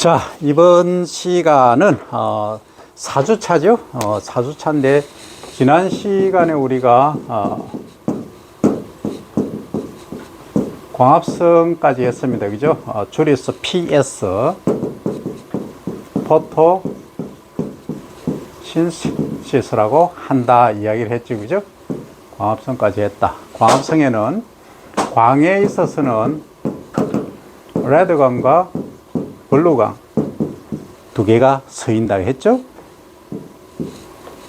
자, 이번 시간은 4주차죠. 4주차인데 지난 시간에 우리가 광합성까지 했습니다. 그죠? 줄여서 PS 포토 신시스라고 한다 이야기를 했죠. 그죠? 광합성까지 했다. 광합성에는 광에 있어서는 레드광과 블루광 두 개가 서인다고 했죠.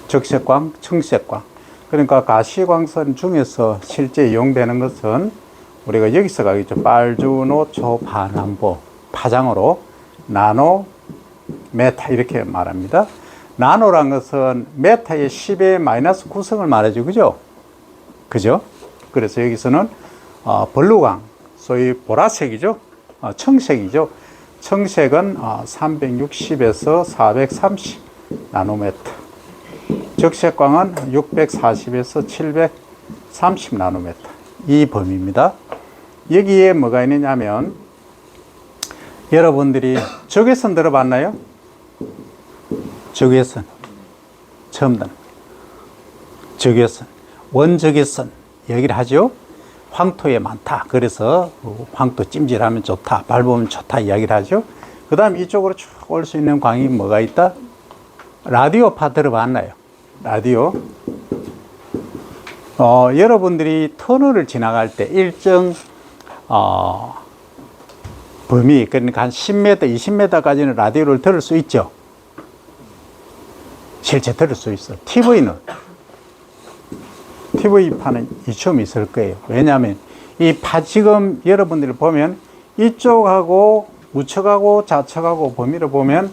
적색광, 청색광. 그러니까 가시광선 중에서 실제 이용되는 것은 우리가 여기서 가겠죠. 빨주노, 초파남보, 파장으로 나노, 메타 이렇게 말합니다. 나노란 것은 메타의 10의 마이너스 9성을 말하죠. 그죠? 그죠? 그래서 여기서는 블루광, 소위 보라색이죠. 청색이죠. 청색은 360에서 430 나노메터. 적색광은 640에서 730 나노메터. 이 범위입니다. 여기에 뭐가 있느냐면, 여러분들이 적외선 들어봤나요? 적외선. 처음 듣는. 적외선. 원적외선. 얘기를 하죠. 황토에 많다. 그래서 황토 찜질하면 좋다. 밟으면 좋다. 이야기를 하죠. 그 다음 이쪽으로 쭉 올 수 있는 광이 뭐가 있다? 라디오파 들어봤나요? 라디오. 여러분들이 터널을 지나갈 때 일정 범위, 그러니까 한 10m, 20m까지는 라디오를 들을 수 있죠. 실제 들을 수 있어. TV판은 이쯤 있을 거예요. 왜냐하면 이 지금 여러분들이 보면 이쪽하고 우측하고 좌측하고 범위를 보면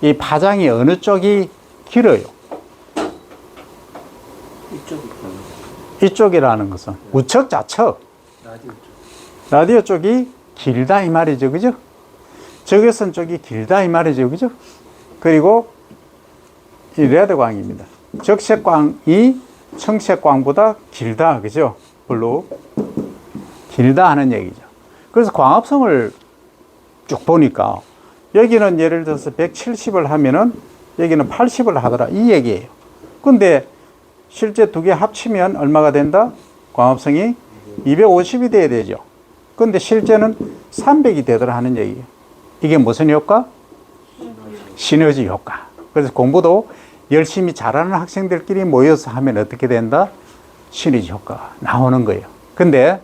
이 파장이 어느 쪽이 길어요? 이쪽이라는 것은 우측, 좌측. 라디오 쪽이 길다 이 말이죠. 그죠? 적외선 쪽이 길다 이 말이죠. 그죠? 그리고 이 레드광입니다. 적색광이 청색광보다 길다. 그죠? 블루. 길다 하는 얘기죠. 그래서 광합성을 쭉 보니까 여기는 예를 들어서 170을 하면은 여기는 80을 하더라. 이 얘기예요. 근데 실제 두 개 합치면 얼마가 된다? 광합성이 250이 돼야 되죠. 근데 실제는 300이 되더라 하는 얘기예요. 이게 무슨 효과? 시너지 효과. 그래서 공부도 열심히 잘하는 학생들끼리 모여서 하면 어떻게 된다? 시너지 효과가 나오는 거예요. 근데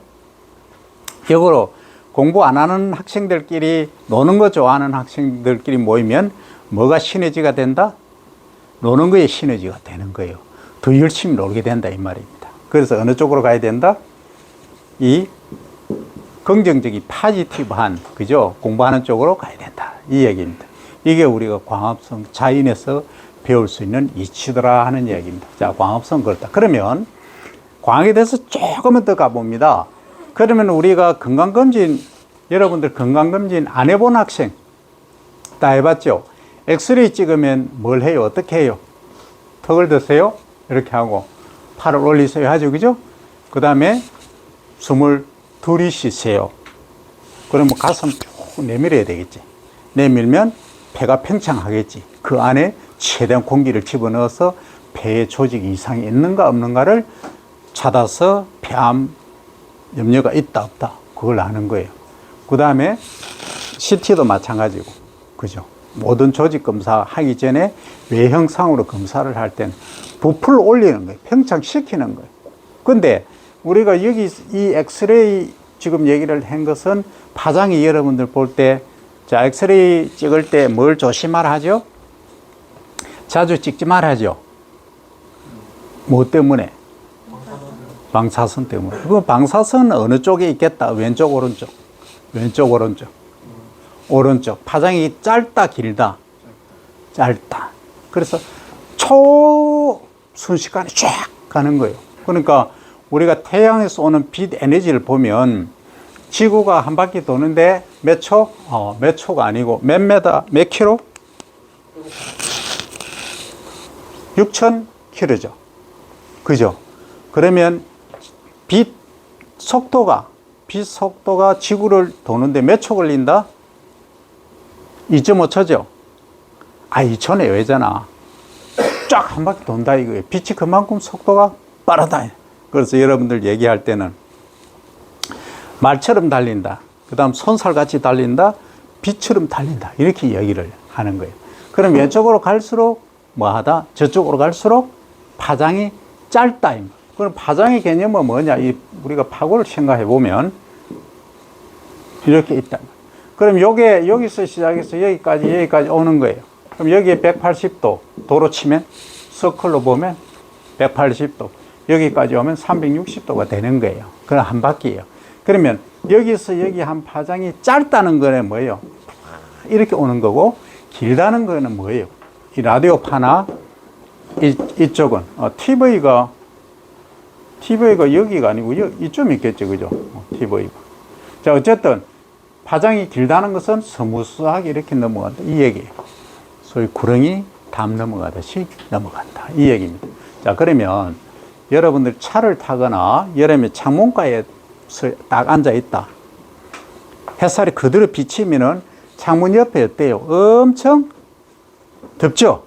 역으로 공부 안 하는 학생들끼리 노는 거 좋아하는 학생들끼리 모이면 뭐가 시너지가 된다? 노는 거에 시너지가 되는 거예요. 더 열심히 놀게 된다 이 말입니다. 그래서 어느 쪽으로 가야 된다? 이 긍정적인 파지티브한, 그죠? 공부하는 쪽으로 가야 된다 이 얘기입니다. 이게 우리가 광합성 자연에서 배울 수 있는 이치더라 하는 이야기입니다. 자, 광합성 그렇다. 그러면 광에 대해서 조금은 더 가봅니다. 그러면 우리가 건강검진, 여러분들 건강검진 안 해본 학생 다 해봤죠? 엑스레이 찍으면 뭘 해요? 어떻게 해요? 턱을 드세요? 이렇게 하고 팔을 올리세요 하죠. 그죠? 그 다음에 숨을 들이쉬세요. 그러면 가슴 쭉 내밀어야 되겠지. 내밀면 폐가 팽창하겠지. 그 안에 최대한 공기를 집어넣어서 폐에 조직 이상이 있는가 없는가를 찾아서 폐암 염려가 있다 없다 그걸 아는 거예요. 그 다음에 CT도 마찬가지고, 그죠? 모든 조직 검사 하기 전에 외형상으로 검사를 할 때는 부풀 올리는 거예요. 팽창시키는 거예요. 근데 우리가 여기 이 엑스레이 지금 얘기를 한 것은 파장이 여러분들 볼 때, 자, 엑스레이 찍을 때 뭘 조심하라 하죠? 자주 찍지 말아야죠. 뭐 때문에? 방사선 때문에. 그 방사선은 어느 쪽에 있겠다? 왼쪽, 오른쪽? 왼쪽, 오른쪽? 오른쪽. 파장이 짧다, 길다? 짧다. 그래서 순식간에 쫙 가는 거예요. 그러니까 우리가 태양에서 오는 빛 에너지를 보면 지구가 한 바퀴 도는데 몇 초? 몇 초가 아니고 몇 메다, 몇 킬로? 6,000km죠. 그죠? 그러면 빛 속도가 지구를 도는데 몇 초 걸린다? 2.5초죠? 2초는 예외잖아. 쫙 한 바퀴 돈다 이거예요. 빛이 그만큼 속도가 빠르다. 그래서 여러분들 얘기할 때는 말처럼 달린다. 그 다음 손살같이 달린다. 빛처럼 달린다. 이렇게 얘기를 하는 거예요. 그럼 왼쪽으로 갈수록 뭐하다? 저쪽으로 갈수록 파장이 짧다. 그럼 파장의 개념은 뭐냐? 우리가 파고를 생각해 보면 이렇게 있다. 그럼 요게 여기서 시작해서 여기까지 오는 거예요. 그럼 여기에 180도 도로 치면 서클로 보면 180도 여기까지 오면 360도가 되는 거예요. 그럼 한 바퀴예요. 그러면 여기서 여기 한 파장이 짧다는 거는 뭐예요? 이렇게 오는 거고 길다는 거는 뭐예요? 이 라디오파나 이쪽은 TV가 여기가 아니고 이쯤 있겠죠, 그죠? TV가. 자, 어쨌든 파장이 길다는 것은 스무스하게 이렇게 넘어간다 이 얘기예요. 소위 구렁이 담 넘어가듯이 넘어간다 이 얘기입니다. 자, 그러면 여러분들 차를 타거나 여름에 창문가에 딱 앉아 있다. 햇살이 그대로 비치면은 창문 옆에 어때요? 엄청 덥죠?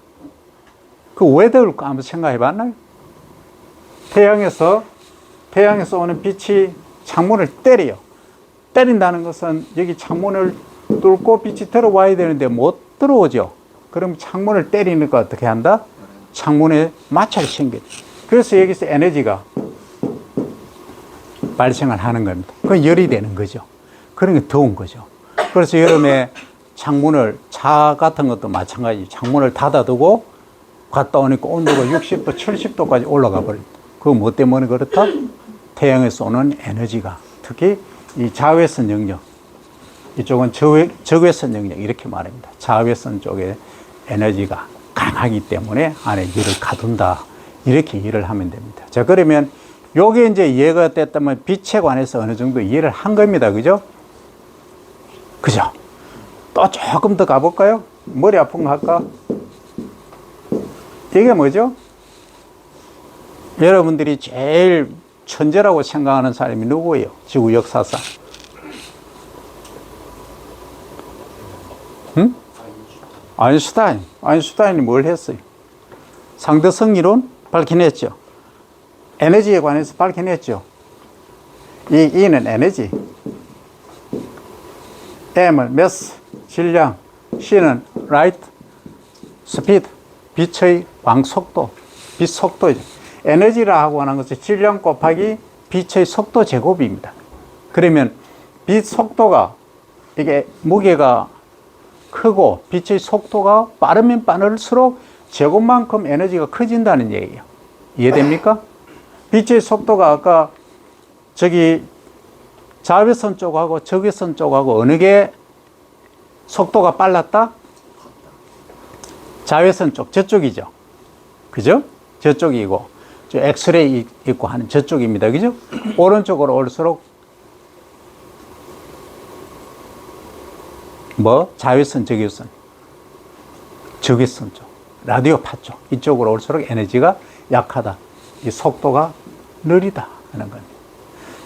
왜 더울까 한번 생각해 봤나요? 태양에서 오는 빛이 창문을 때려요. 때린다는 것은 여기 창문을 뚫고 빛이 들어와야 되는데 못 들어오죠. 그럼 창문을 때리니까 어떻게 한다? 창문에 마찰이 생겨요. 그래서 여기서 에너지가 발생을 하는 겁니다. 그건 열이 되는 거죠. 그러니까 더운 거죠. 그래서 여름에 차 같은 것도 마찬가지. 창문을 닫아두고 갔다 오니까 온도가 60도, 70도까지 올라가 버립니다. 그거 뭐 때문에 그렇다? 태양에서 오는 에너지가, 특히 이 자외선 영역, 이쪽은 적외선 영역 이렇게 말합니다. 자외선 쪽에 에너지가 강하기 때문에 안에 열을 가둔다. 이렇게 이해를 하면 됩니다. 자, 그러면 요게 이제 이해가 됐다면 빛에 관해서 어느 정도 이해를 한 겁니다. 그죠? 그죠? 또 조금 더 가볼까요? 머리 아픈 거 할까? 이게 뭐죠? 여러분들이 제일 천재라고 생각하는 사람이 누구예요? 지구 역사상. 응? 아인슈타인. 아인슈타인이 뭘 했어요? 상대성 이론 밝혀냈죠. 에너지에 관해서 밝혀냈죠. E는 에너지, M은 매스, 질량, C는 라이트, 스피드, 빛의 광속도, 빛 속도죠. 에너지라고 하는 것은 질량 곱하기 빛의 속도 제곱입니다. 그러면 빛 속도가, 이게 무게가 크고 빛의 속도가 빠르면 빠를수록 제곱만큼 에너지가 커진다는 얘기예요. 이해됩니까? 빛의 속도가 아까 저기 자외선 쪽하고 적외선 쪽하고 어느 게 속도가 빨랐다? 자외선 쪽, 저쪽이죠. 그죠? 저쪽이고, 저 엑스레이 있고 하는 저쪽입니다. 그죠? 오른쪽으로 올수록 자외선, 적외선 쪽, 라디오파 쪽, 이쪽으로 올수록 에너지가 약하다. 이 속도가 느리다 하는 겁니다.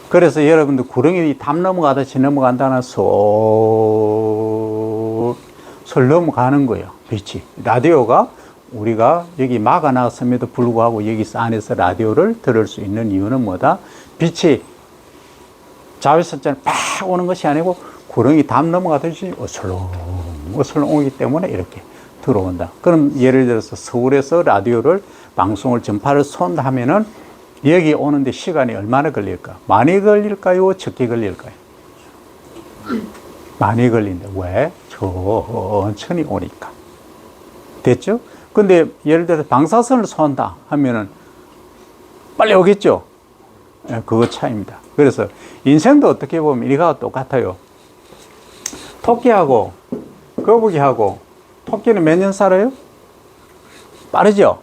그래서 여러분들 구렁이 담 넘어가듯이 넘어간다는 솔 넘어가는 거예요. 빛이. 라디오가 우리가 여기 막아놨음에도 불구하고 여기 안에서 라디오를 들을 수 있는 이유는 뭐다? 빛이 자외선처럼 팍 오는 것이 아니고 구렁이 담 넘어가듯이 어슬렁 오기 때문에 이렇게 들어온다. 그럼 예를 들어서 서울에서 라디오를 방송을 전파를 쏜다면은 여기 오는데 시간이 얼마나 걸릴까? 많이 걸릴까요? 적게 걸릴까요? 많이 걸린다. 왜? 천천히 오니까. 됐죠? 근데 예를 들어서 방사선을 쏜다 하면은 빨리 오겠죠? 네, 그거 차이입니다. 그래서 인생도 어떻게 보면 이거와 똑같아요. 토끼하고 거북이하고, 토끼는 몇 년 살아요? 빠르죠?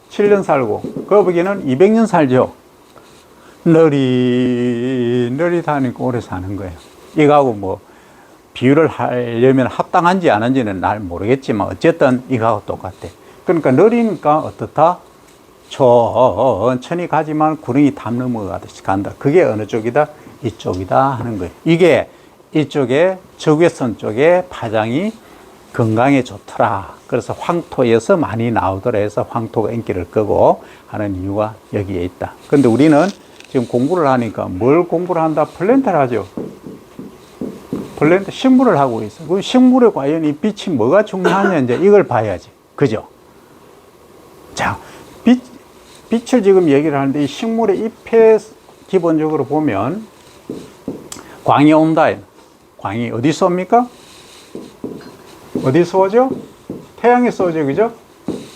7년 살고, 거북이는 200년 살죠? 느릿하니까 오래 사는 거예요. 이거하고 비유를 하려면 합당한지 안 한지는 날 모르겠지만, 어쨌든 이거하고 똑같아. 그러니까 느리니까 어떻다? 천천히 가지만 구렁이 담 넘어가듯이 간다. 그게 어느 쪽이다? 이쪽이다 하는 거예요. 이게 이쪽에 적외선 쪽에 파장이 건강에 좋더라. 그래서 황토에서 많이 나오더라 해서 황토가 인기를 끄고 하는 이유가 여기에 있다. 근데 우리는 지금 공부를 하니까 뭘 공부를 한다? 플랜트를 하죠. 플랜트, 식물을 하고 있어. 그 식물에 과연 이 빛이 뭐가 중요하냐, 이제 이걸 봐야지. 그죠? 자, 빛을 지금 얘기를 하는데 이 식물의 잎에 기본적으로 보면 광이 온다. 광이 어디서 옵니까? 어디서 오죠? 태양에서 오죠, 그죠?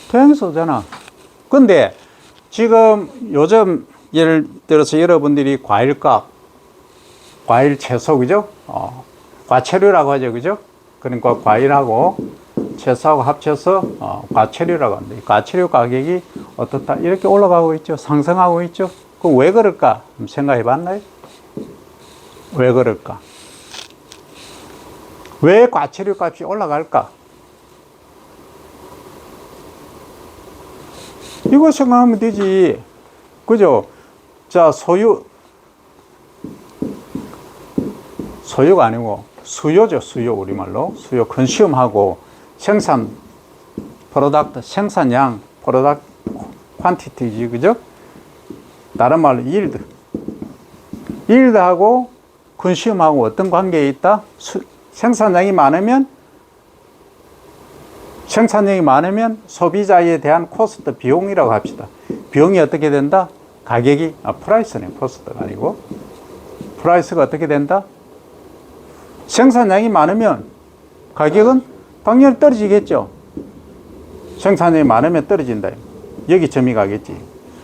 태양에서 오잖아. 근데 지금 요즘 예를 들어서 여러분들이 과일값, 과일 채소, 그죠? 과채류라고 하죠, 그죠? 그러니까 과일하고 채소하고 합쳐서 과채류라고 합니다. 과채류 가격이 어떻다? 이렇게 올라가고 있죠. 상승하고 있죠. 그럼 왜 그럴까? 생각해 봤나요? 왜 그럴까? 왜 과체류 값이 올라갈까? 이거 생각하면 되지. 그죠? 자, 소유가 아니고 수요죠, 수요. 우리말로. 수요, 컨슘하고 생산, 프로덕트, 생산량, 프로덕트, 퀀티티지, 그죠? 다른 말로 일드. 일드하고 컨슘하고 어떤 관계에 있다? 생산량이 많으면 소비자에 대한 코스트, 비용이라고 합시다. 비용이 어떻게 된다? 가격이, 프라이스네, 코스트가 아니고. 프라이스가 어떻게 된다? 생산량이 많으면 가격은 당연히 떨어지겠죠. 생산량이 많으면 떨어진다. 여기 점이 가겠지.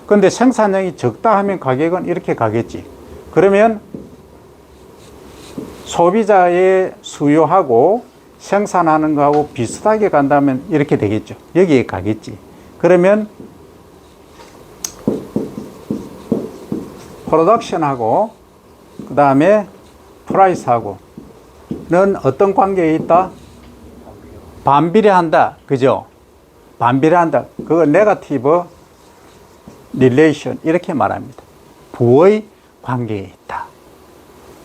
그런데 생산량이 적다 하면 가격은 이렇게 가겠지. 그러면 소비자의 수요하고 생산하는 거하고 비슷하게 간다면 이렇게 되겠죠. 여기에 가겠지. 그러면 프로덕션하고 그 다음에 프라이스하고는 어떤 관계에 있다? 반비례한다. 그죠? 반비례한다. 그거 네거티브 릴레이션 이렇게 말합니다. 부의 관계에 있다.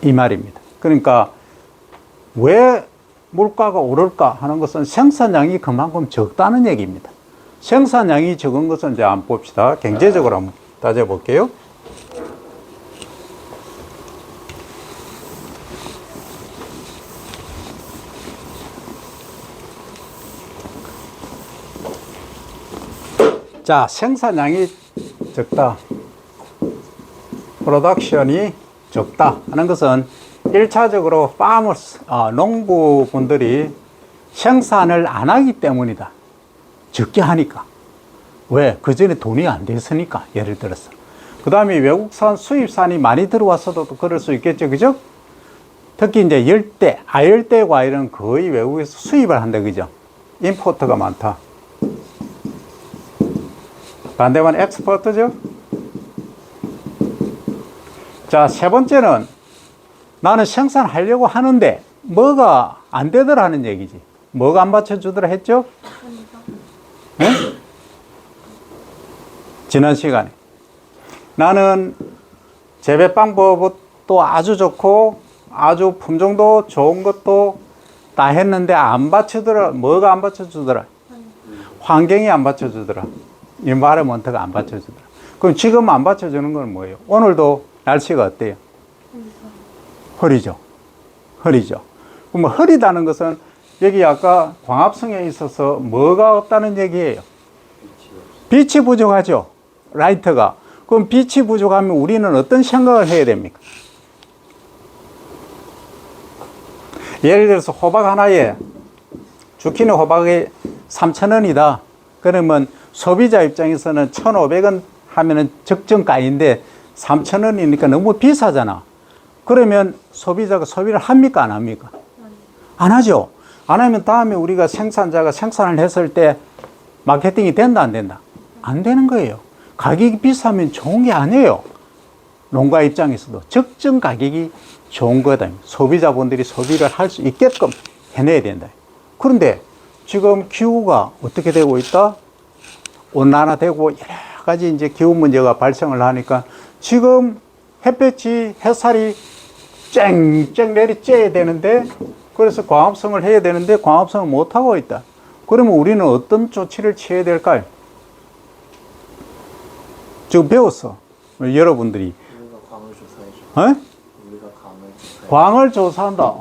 이 말입니다. 그러니까 왜 물가가 오를까 하는 것은 생산량이 그만큼 적다는 얘기입니다. 생산량이 적은 것은 이제 한번 봅시다. 경제적으로 한번 따져볼게요. 자, 생산량이 적다. 프로덕션이 적다 하는 것은 1차적으로 파머스, 농부분들이 생산을 안 하기 때문이다. 적게 하니까. 왜? 그 전에 돈이 안 됐으니까. 예를 들어서. 그 다음에 외국산, 수입산이 많이 들어왔어도 그럴 수 있겠죠. 그죠? 특히 이제 열대, 아열대 과일은 거의 외국에서 수입을 한다. 그죠? 임포트가 많다. 반대만 엑스포트죠? 자, 세 번째는 나는 생산하려고 하는데 뭐가 안 되더라는 얘기지. 뭐가 안 받쳐주더라 했죠? 네? 지난 시간에. 나는 재배 방법도 아주 좋고 아주 품종도 좋은 것도 다 했는데 안 받쳐주더라. 뭐가 안 받쳐주더라? 환경이 안 받쳐주더라. 인바이러먼트가 안 받쳐주더라. 그럼 지금 안 받쳐주는 건 뭐예요? 오늘도 날씨가 어때요? 흐리죠. 흐리죠. 그럼 흐리다는 것은 여기 아까 광합성에 있어서 뭐가 없다는 얘기예요? 빛이 부족하죠. 라이트가. 그럼 빛이 부족하면 우리는 어떤 생각을 해야 됩니까? 예를 들어서 호박 하나에 주키니 호박이 3,000원이다. 그러면 소비자 입장에서는 1,500원 하면은 적정가인데 3,000원이니까 너무 비싸잖아. 그러면 소비자가 소비를 합니까? 안 합니까? 안 하죠. 안 하면 다음에 우리가 생산자가 생산을 했을 때 마케팅이 된다, 안 된다? 안 되는 거예요. 가격이 비싸면 좋은 게 아니에요. 농가 입장에서도 적정 가격이 좋은 거다. 소비자분들이 소비를 할 수 있게끔 해내야 된다. 그런데 지금 기후가 어떻게 되고 있다? 온난화되고 여러 가지 이제 기후 문제가 발생을 하니까 지금 햇볕이, 햇살이 쨍쨍 내리 쬐야 되는데 그래서 광합성을 해야 되는데 광합성을 못하고 있다. 그러면 우리는 어떤 조치를 취해야 될까요? 지금 배웠어. 여러분들이. 우리가 광을 조사해줘. 어? 우리가 광을 조사해. 광을 조사한다.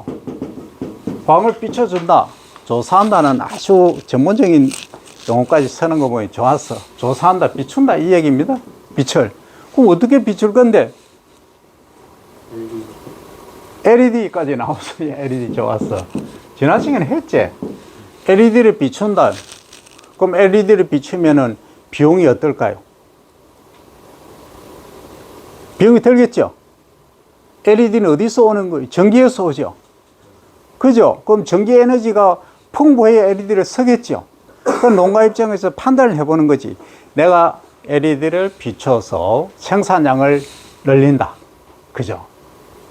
광을 비춰준다. 조사한다는 아주 전문적인 용어까지 쓰는 거 보니 좋았어. 조사한다, 비춘다 이 얘기입니다. 빛을. 그럼 어떻게 비출 건데? LED까지 나왔어. LED 좋았어. 지난 시간에 했지? LED를 비춘다. 그럼 LED를 비추면은 비용이 어떨까요? 비용이 들겠죠? LED는 어디서 오는 거예요? 전기에서 오죠? 그죠? 그럼 전기 에너지가 풍부해야 LED를 쓰겠죠? 그럼 농가 입장에서 판단을 해보는 거지. 내가 LED를 비춰서 생산량을 늘린다. 그죠?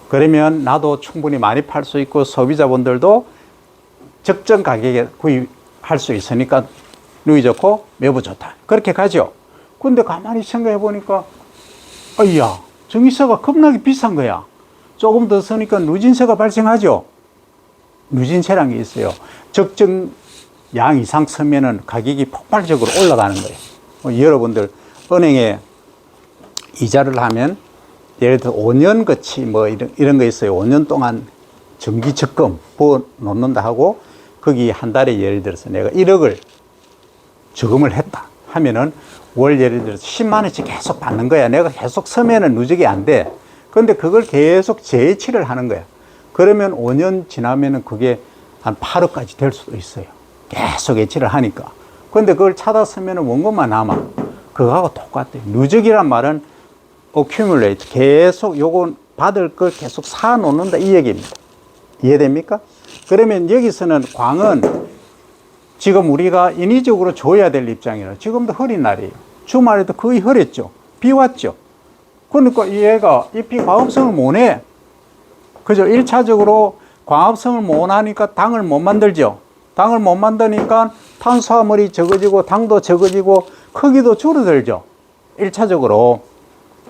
그러면 나도 충분히 많이 팔 수 있고 소비자분들도 적정 가격에 구입할 수 있으니까 누이 좋고 매부 좋다. 그렇게 가죠. 근데 가만히 생각해 보니까 어이야, 전기세가 겁나게 비싼 거야. 조금 더 쓰니까 누진세가 발생하죠. 누진세라는 게 있어요. 적정 양 이상 쓰면은 가격이 폭발적으로 올라가는 거예요. 여러분들 은행에 이자를 하면 예를 들어 5년 거치 뭐 이런 거 있어요. 5년 동안 정기 적금 부어 놓는다 하고 거기 한 달에 예를 들어서 내가 1억을 저금을 했다 하면은 월 예를 들어서 10만 원씩 계속 받는 거야. 내가 계속 쓰면은 누적이 안 돼. 근데 그걸 계속 재해치를 하는 거야. 그러면 5년 지나면은 그게 한 8억까지 될 수도 있어요. 계속 예치를 하니까. 근데 그걸 찾아 쓰면은 원금만 남아. 그거하고 똑같아요. 누적이란 말은 accumulate. 계속 요거 받을 걸 계속 사 놓는다 이 얘기입니다. 이해됩니까? 그러면 여기서는 광은 지금 우리가 인위적으로 줘야 될 입장이라 지금도 흐린 날이에요. 주말에도 거의 흐렸죠. 비 왔죠. 그러니까 얘가 잎이 광합성을 못 내. 그죠? 1차적으로 광합성을 못 하니까 당을 못 만들죠. 당을 못 만드니까 탄수화물이 적어지고 당도 적어지고 크기도 줄어들죠. 1차적으로.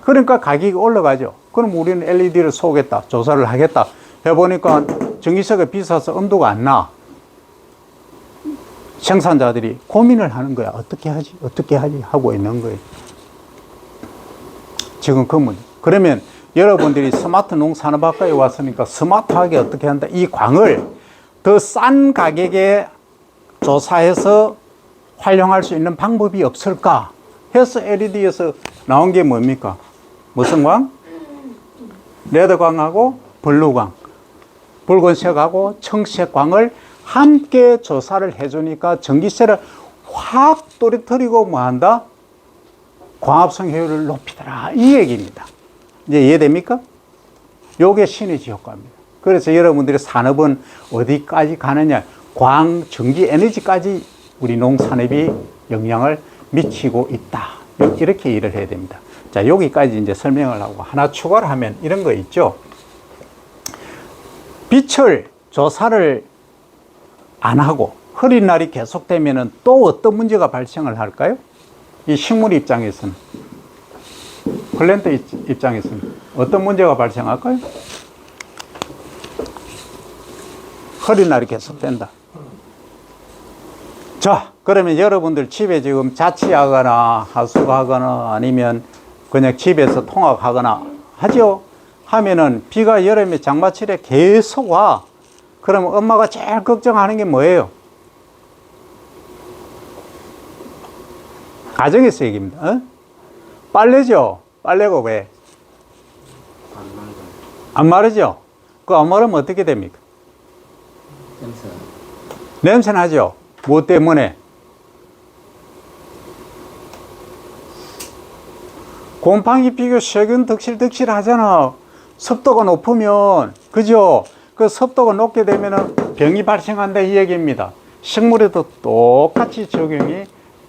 그러니까 가격이 올라가죠. 그럼 우리는 LED를 쏘겠다. 조사를 하겠다. 해보니까 전기세가 비싸서 엄두가 안 나. 생산자들이 고민을 하는 거야. 어떻게 하지? 어떻게 하지? 하고 있는 거예요. 지금 그 문제. 그러면 여러분들이 스마트 농산업학과에 왔으니까 스마트하게 어떻게 한다? 이 광을 더 싼 가격에 조사해서 활용할 수 있는 방법이 없을까? 해서 LED에서 나온 게 뭡니까? 무슨 광? 레드광하고 블루광. 붉은색하고 청색 광을 함께 조사를 해주니까 전기세를 확 떨어뜨리고 뭐 한다? 광합성 효율을 높이더라. 이 얘기입니다. 이제 이해됩니까? 요게 시너지 효과입니다. 그래서 여러분들이 산업은 어디까지 가느냐? 광, 전기, 에너지까지 우리 농산업이 영향을 미치고 있다. 이렇게 일을 해야 됩니다. 자, 여기까지 이제 설명을 하고 하나 추가를 하면 이런 거 있죠. 빛을 조사를 안 하고 흐린 날이 계속되면은 또 어떤 문제가 발생을 할까요? 이 식물 입장에서는, 플랜트 입장에서는 어떤 문제가 발생할까요? 흐린 날이 계속된다. 자, 그러면 여러분들 집에 지금 자취하거나 하숙하거나 아니면 그냥 집에서 통학하거나 하죠? 하면은 비가 여름에 장마철에 계속 와. 그러면 엄마가 제일 걱정하는 게 뭐예요? 가정에서 얘기입니다. 어? 빨래죠? 빨래가 왜? 안 마르죠? 그 안 마르면 어떻게 됩니까? 냄새 나죠? 뭐 때문에? 곰팡이 피고 세균 덕실덕실 하잖아. 습도가 높으면, 그죠? 그 습도가 높게 되면 병이 발생한다 이 얘기입니다. 식물에도 똑같이 적용이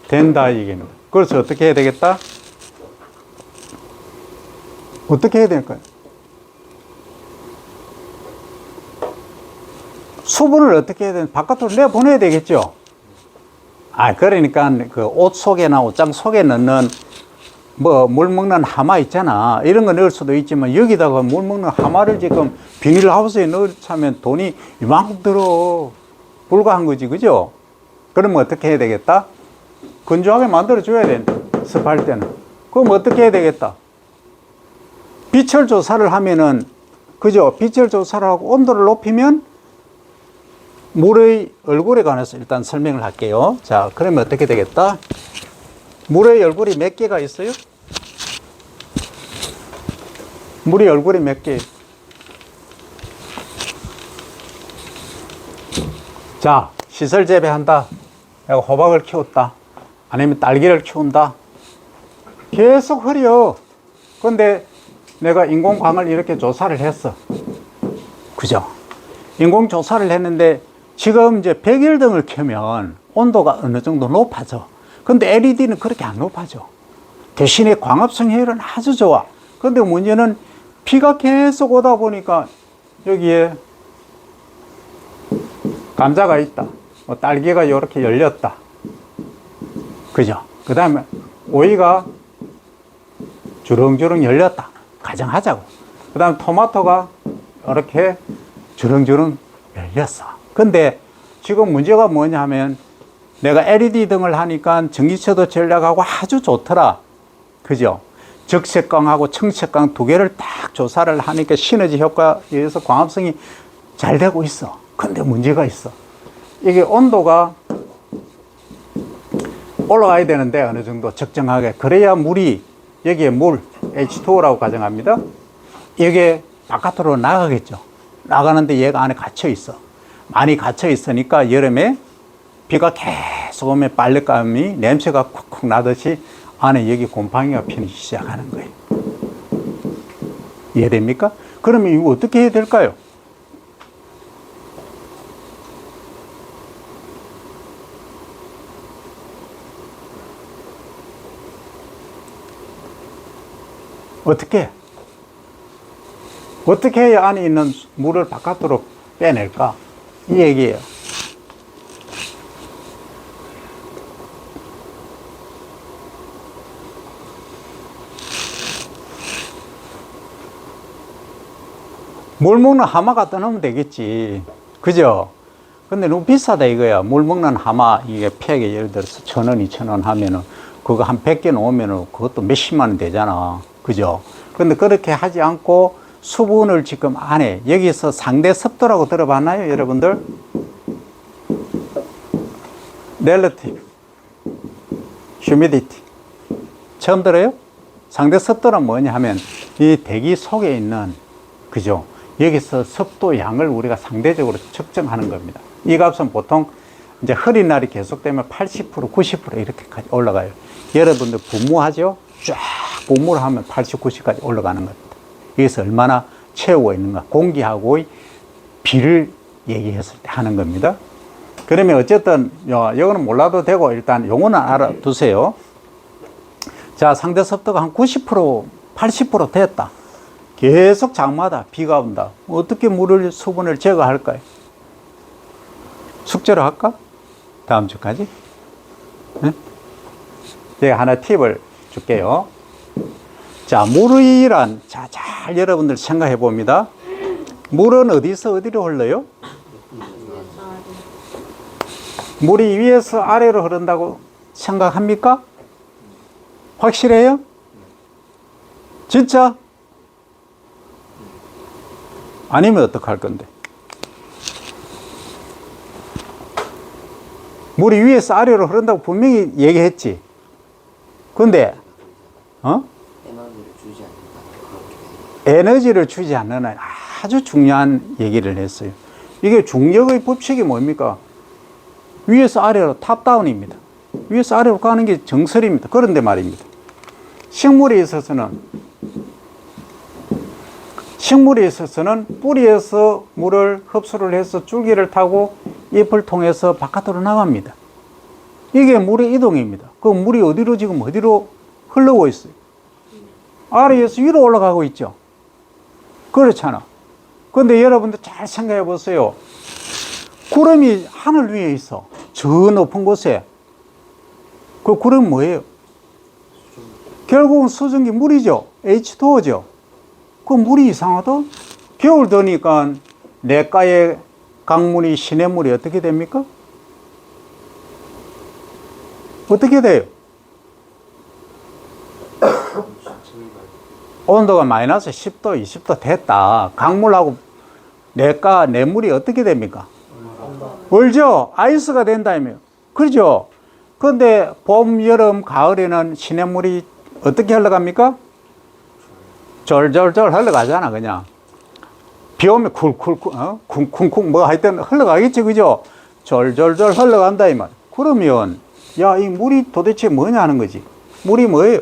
된다 이 얘기입니다. 그래서 어떻게 해야 되겠다? 어떻게 해야 될까요? 수분을 어떻게 해야 되나? 바깥으로 내보내야 되겠죠? 그러니까 그 옷 속에나 옷장 속에 넣는 뭐 물 먹는 하마 있잖아. 이런 거 넣을 수도 있지만 여기다가 물 먹는 하마를 지금 비닐하우스에 넣자면 돈이 이만큼 들어. 불가한 거지, 그죠? 그러면 어떻게 해야 되겠다? 건조하게 만들어 줘야 된다. 습할 때는. 그럼 어떻게 해야 되겠다? 비철 조사를 하면은, 그죠? 비철 조사를 하고 온도를 높이면 물의 얼굴에 관해서 일단 설명을 할게요. 자, 그러면 어떻게 되겠다? 물의 얼굴이 몇 개가 있어요? 물의 얼굴이 몇 개? 자, 시설 재배한다. 내가 호박을 키웠다. 아니면 딸기를 키운다. 계속 흐려. 근데 내가 인공광을 이렇게 조사를 했어. 그죠? 인공조사를 했는데 지금 이제 백일등을 켜면 온도가 어느 정도 높아져. 근데 LED는 그렇게 안 높아져. 대신에 광합성 효율은 아주 좋아. 근데 문제는 비가 계속 오다 보니까 여기에 감자가 있다. 뭐 딸기가 이렇게 열렸다. 그죠? 그 다음에 오이가 주렁주렁 열렸다. 가정하자고. 그 다음에 토마토가 이렇게 주렁주렁 열렸어. 근데 지금 문제가 뭐냐 하면 내가 LED 등을 하니까 전기차도 전략하고 아주 좋더라. 그죠? 적색광하고 청색광 두 개를 딱 조사를 하니까 시너지 효과에 의해서 광합성이 잘 되고 있어. 근데 문제가 있어. 이게 온도가 올라가야 되는데 어느 정도 적정하게. 그래야 물이, 여기에 물, H2O라고 가정합니다. 이게 바깥으로 나가겠죠. 나가는데 얘가 안에 갇혀 있어. 많이 갇혀 있으니까 여름에 비가 계속 오면 빨랫감이 냄새가 쿡쿡 나듯이 안에 여기 곰팡이가 피기 시작하는 거예요. 이해됩니까? 그러면 이거 어떻게 해야 될까요? 어떻게 해야 안에 있는 물을 바깥으로 빼낼까? 이 얘기예요. 물 먹는 하마 갖다 놓으면 되겠지. 그죠? 근데 너무 비싸다 이거야. 물 먹는 하마, 이게 팩에 예를 들어서 1,000원, 2,000원 하면은 그거 한 100개 놓으면은 그것도 몇십만 원 되잖아. 그죠? 근데 그렇게 하지 않고 수분을 지금 안에, 여기서 상대 습도라고 들어봤나요, 여러분들? Relative Humidity. 처음 들어요? 상대 습도는 뭐냐 하면 이 대기 속에 있는, 그죠? 여기서 습도 양을 우리가 상대적으로 측정하는 겁니다. 이 값은 보통 이제 흐린 날이 계속되면 80%, 90% 이렇게까지 올라가요. 여러분들 분무하죠? 쫙 분무를 하면 80, 90까지 올라가는 겁니다. 여기서 얼마나 채우고 있는가. 공기하고의 비를 얘기했을 때 하는 겁니다. 그러면 어쨌든, 이거는 몰라도 되고, 일단 용어는 알아두세요. 자, 상대 습도가 한 90%, 80% 됐다. 계속 장마다 비가 온다. 어떻게 물을, 수분을 제거할까요? 숙제로 할까? 다음 주까지? 네? 제가 하나 팁을 줄게요. 자, 물의란, 자, 잘 여러분들 생각해 봅니다. 물은 어디서 어디로 흘러요? 물이 위에서 아래로 흐른다고 생각합니까? 확실해요? 진짜? 아니면 어떡할 건데? 물이 위에서 아래로 흐른다고 분명히 얘기했지. 근데, 에너지를 주지 않는 아주 중요한 얘기를 했어요. 이게 중력의 법칙이 뭡니까? 위에서 아래로 탑다운입니다. 위에서 아래로 가는 게 정설입니다. 그런데 말입니다. 식물에 있어서는 뿌리에서 물을 흡수를 해서 줄기를 타고 잎을 통해서 바깥으로 나갑니다. 이게 물의 이동입니다. 그 물이 어디로 흘러오고 있어요? 아래에서 위로 올라가고 있죠. 그렇잖아. 근데 여러분들 잘 생각해 보세요. 구름이 하늘 위에 있어. 저 높은 곳에. 그 구름 뭐예요? 결국은 수증기 물이죠. H2O죠. 그 물이 이상하다? 겨울 되니까 내과의 강물이 시냇물이 어떻게 됩니까? 어떻게 돼요? 온도가 마이너스 10도, 20도 됐다. 강물하고 내과, 내물이 어떻게 됩니까? 얼죠? 아이스가 된다며. 그렇죠? 그런데 봄, 여름, 가을에는 시냇물이 어떻게 흘러갑니까? 절절절 흘러가잖아, 그냥. 비 오면 쿨쿨쿨, 쿵쿵쿵, 뭐 하여튼 흘러가겠지, 그죠? 절절절 흘러간다, 이 말. 그러면, 야, 이 물이 도대체 뭐냐 하는 거지? 물이 뭐예요?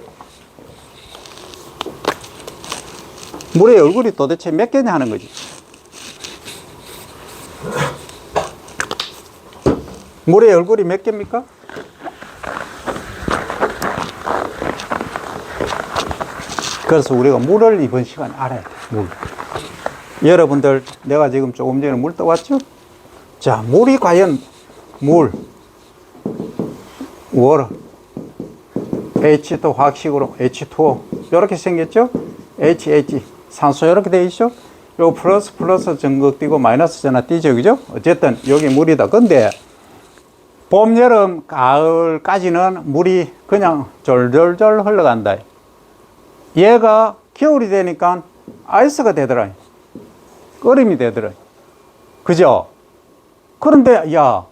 물의 얼굴이 도대체 몇 개냐 하는 거지? 물의 얼굴이 몇 개입니까? 그래서 우리가 물을 이번 시간에 알아야 돼. 물. 여러분들, 내가 지금 조금 전에 물 떠왔죠? 자, 물이 과연 물, 워터, H2 화학식으로 H2O 이렇게 생겼죠? HH 산소 이렇게 되어 있죠? 요 플러스 전극 띄고 마이너스 전화 띄죠, 그죠? 어쨌든 여기 물이다. 근데 봄, 여름, 가을까지는 물이 그냥 절절절 흘러간다. 얘가 겨울이 되니까 아이스가 되더라. 얼음이 되더라. 그죠? 그런데 야,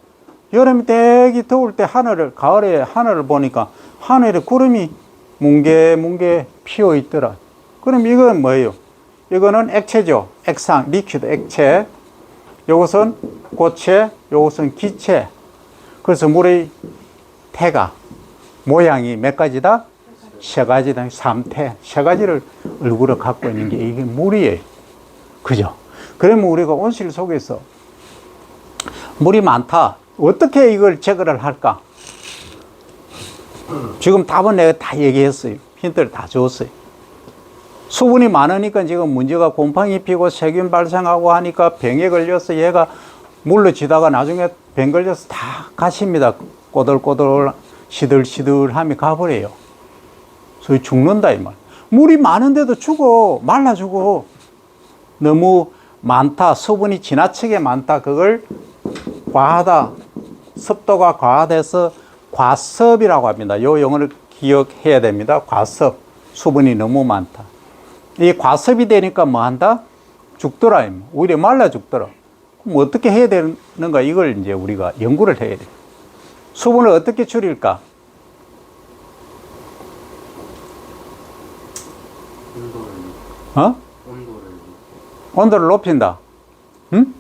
여름이 되게 더울 때 가을에 하늘을 보니까 하늘에 구름이 뭉게뭉게 피어 있더라. 그럼 이건 뭐예요? 이거는 액체죠. 액상, 리퀴드, 액체. 요것은 고체, 요것은 기체. 그래서 물의 태가, 모양이 몇 가지다? 세 가지다. 3태. 세 가지를 얼굴에 갖고 있는 게 이게 물이에요. 그죠? 그러면 우리가 온실 속에서 물이 많다. 어떻게 이걸 제거를 할까? 지금 답은 내가 다 얘기했어요. 힌트를 다 줬어요. 수분이 많으니까 지금 문제가 곰팡이 피고 세균 발생하고 하니까 병에 걸려서 얘가 물러지다가 나중에 병 걸려서 다 가십니다. 꼬들꼬들 시들시들함이 가버려요. 소위 죽는다 이 말. 물이 많은데도 죽어. 말라 죽어. 너무 많다. 수분이 지나치게 많다. 그걸 과하다. 습도가 과해서 과습이라고 합니다. 요 용어를 기억해야 됩니다. 과습. 수분이 너무 많다. 이 과습이 되니까 뭐 한다? 죽더라. 오히려 말라 죽더라. 그럼 어떻게 해야 되는가? 이걸 이제 우리가 연구를 해야 돼. 수분을 어떻게 줄일까? 온도를 높인다. 응?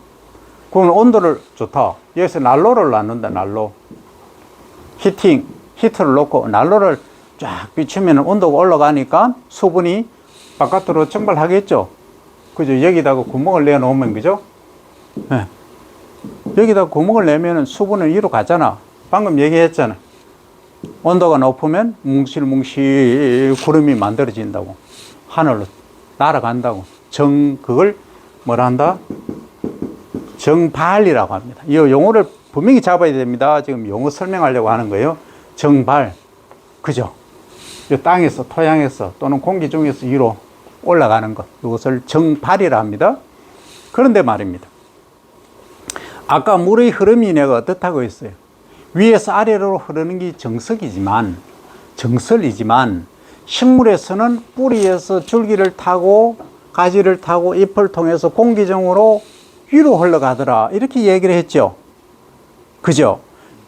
그건 온도를 좋다. 여기서 난로를 놨는다, 난로. 히터를 놓고 난로를 쫙 비추면 온도가 올라가니까 수분이 바깥으로 증발하겠죠. 그죠? 여기다가 구멍을 내놓으면, 그죠? 네. 여기다가 구멍을 내면은 수분은 위로 가잖아. 방금 얘기했잖아. 온도가 높으면 뭉실뭉실 구름이 만들어진다고. 하늘로 날아간다고. 그걸 뭐라 한다? 정발이라고 합니다. 이 용어를 분명히 잡아야 됩니다. 지금 용어 설명하려고 하는 거예요. 정발. 그죠? 이 땅에서, 토양에서 또는 공기 중에서 위로 올라가는 것. 이것을 정발이라 합니다. 그런데 말입니다. 아까 물의 흐름이 내가 어떻다고 했어요? 위에서 아래로 흐르는 게 정설이지만 식물에서는 뿌리에서 줄기를 타고 가지를 타고 잎을 통해서 공기 중으로 위로 흘러가더라. 이렇게 얘기를 했죠. 그죠?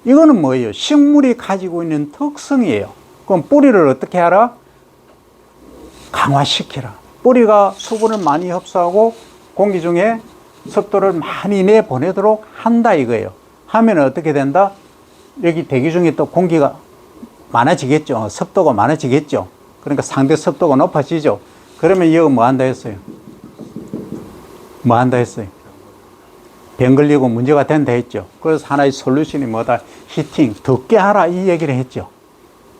이거는 뭐예요? 식물이 가지고 있는 특성이에요. 그럼 뿌리를 어떻게 하라? 강화시키라. 뿌리가 수분을 많이 흡수하고 공기 중에 습도를 많이 내보내도록 한다 이거예요. 하면 어떻게 된다? 여기 대기 중에 또 공기가 많아지겠죠. 습도가 많아지겠죠. 그러니까 상대 습도가 높아지죠. 그러면 이거 뭐 한다 했어요? 뭐 한다 했어요? 병 걸리고 문제가 된다 했죠. 그래서 하나의 솔루션이 뭐다? 히팅, 덥게 하라 이 얘기를 했죠.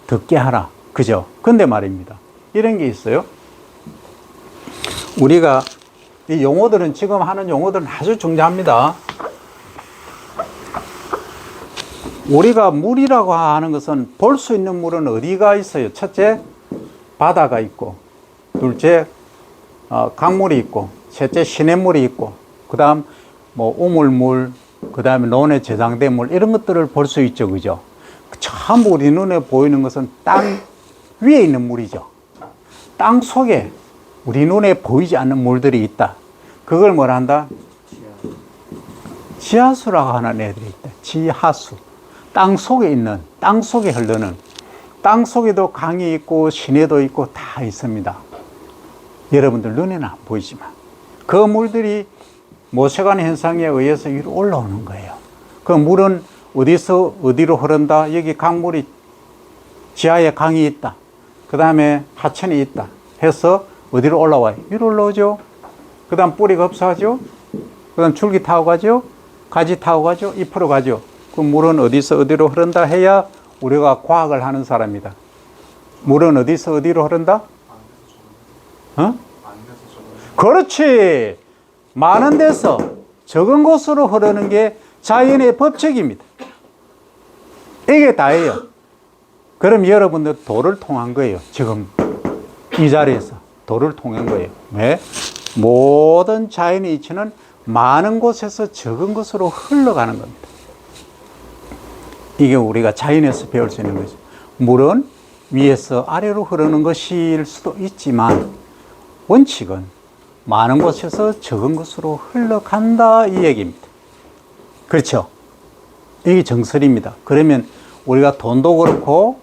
덥게 하라. 그죠? 근데 말입니다. 이런 게 있어요. 우리가 이 용어들은 지금 하는 용어들은 아주 중요합니다. 우리가 물이라고 하는 것은 볼 수 있는 물은 어디가 있어요? 첫째, 바다가 있고, 둘째 강물이 있고, 셋째 시냇물이 있고, 그 다음 뭐 우물물, 그 다음에 논에 저장된 물, 이런 것들을 볼 수 있죠. 그죠? 전부 우리 눈에 보이는 것은 땅 위에 있는 물이죠. 땅 속에 우리 눈에 보이지 않는 물들이 있다. 그걸 뭐라 한다? 지하수라고 하는 애들이 있다. 지하수. 땅 속에 있는, 땅 속에 흐르는, 땅 속에도 강이 있고 시내도 있고 다 있습니다. 여러분들 눈에는 안 보이지만 그 물들이 모세관 현상에 의해서 위로 올라오는 거예요. 그 물은 어디서 어디로 흐른다? 여기 강물이 지하에 강이 있다. 그 다음에 하천이 있다. 해서 어디로 올라와요? 위로 올라오죠. 그 다음 뿌리가 없어하죠. 그 다음 줄기 타고 가죠. 가지 타고 가죠. 잎으로 가죠. 그 물은 어디서 어디로 흐른다 해야 우리가 과학을 하는 사람이다. 물은 어디서 어디로 흐른다? 어? 그렇지. 많은 데서 적은 곳으로 흐르는 게 자연의 법칙입니다. 이게 다예요. 그럼 여러분들 도를 통한 거예요. 지금 이 자리에서 도를 통한 거예요. 왜? 모든 자연의 이치는 많은 곳에서 적은 곳으로 흘러가는 겁니다. 이게 우리가 자연에서 배울 수 있는 거죠. 물은 위에서 아래로 흐르는 것일 수도 있지만 원칙은 많은 곳에서 적은 곳으로 흘러간다 이 얘기입니다. 그렇죠? 이게 정설입니다. 그러면 우리가 돈도 그렇고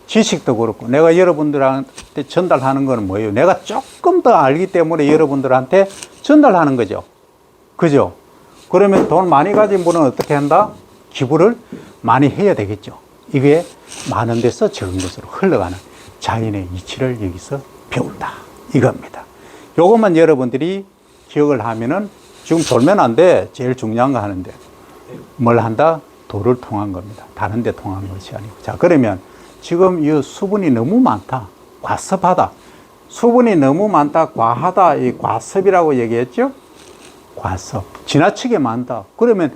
지식도 그렇고 내가 여러분들한테 전달하는 거는 뭐예요? 내가 조금 더 알기 때문에 여러분들한테 전달하는 거죠. 그죠? 그러면 돈 많이 가진 분은 어떻게 한다? 기부를 많이 해야 되겠죠. 이게 많은 데서 적은 곳으로 흘러가는 자연의 이치를 여기서 배운다 이겁니다. 요것만 여러분들이 기억을 하면은 지금 돌면 안 돼. 제일 중요한 거 하는데 뭘 한다? 도를 통한 겁니다. 다른 데 통한 것이 아니고. 자, 그러면 지금 이 수분이 너무 많다. 과습하다. 수분이 너무 많다. 과하다. 이 과습이라고 얘기했죠? 과습. 지나치게 많다. 그러면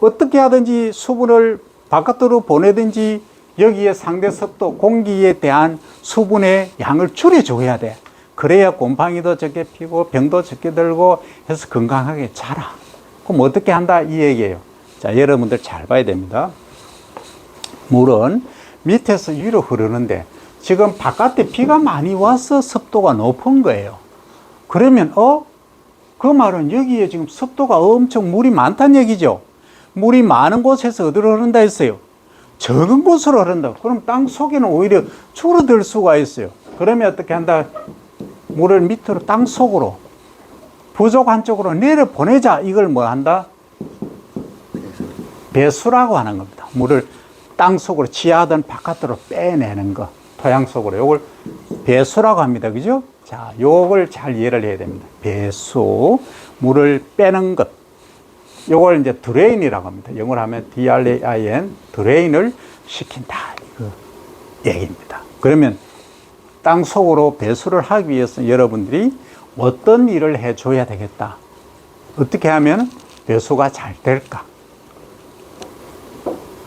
어떻게 하든지 수분을 바깥으로 보내든지 여기에 상대 습도, 공기에 대한 수분의 양을 줄여줘야 돼. 그래야 곰팡이도 적게 피고 병도 적게 들고 해서 건강하게 자라. 그럼 어떻게 한다? 이 얘기예요. 자, 여러분들 잘 봐야 됩니다. 물은 밑에서 위로 흐르는데 지금 바깥에 비가 많이 와서 습도가 높은 거예요. 그러면 그 말은 여기에 지금 습도가 엄청 물이 많다는 얘기죠. 물이 많은 곳에서 어디로 흐른다 했어요? 적은 곳으로 흐른다. 그럼 땅 속에는 오히려 줄어들 수가 있어요. 그러면 어떻게 한다? 물을 밑으로 땅 속으로 부족한 쪽으로 내려보내자. 이걸 뭐 한다? 배수라고 하는 겁니다. 물을 땅 속으로 지하든 바깥으로 빼내는 거. 토양 속으로. 요걸 배수라고 합니다. 그죠? 자, 요걸 잘 이해를 해야 됩니다. 배수. 물을 빼는 것. 요걸 이제 드레인이라고 합니다. 영어로 하면 DRAIN. 드레인을 시킨다. 이거 얘기입니다. 그러면 땅 속으로 배수를 하기 위해서 여러분들이 어떤 일을 해줘야 되겠다. 어떻게 하면 배수가 잘 될까?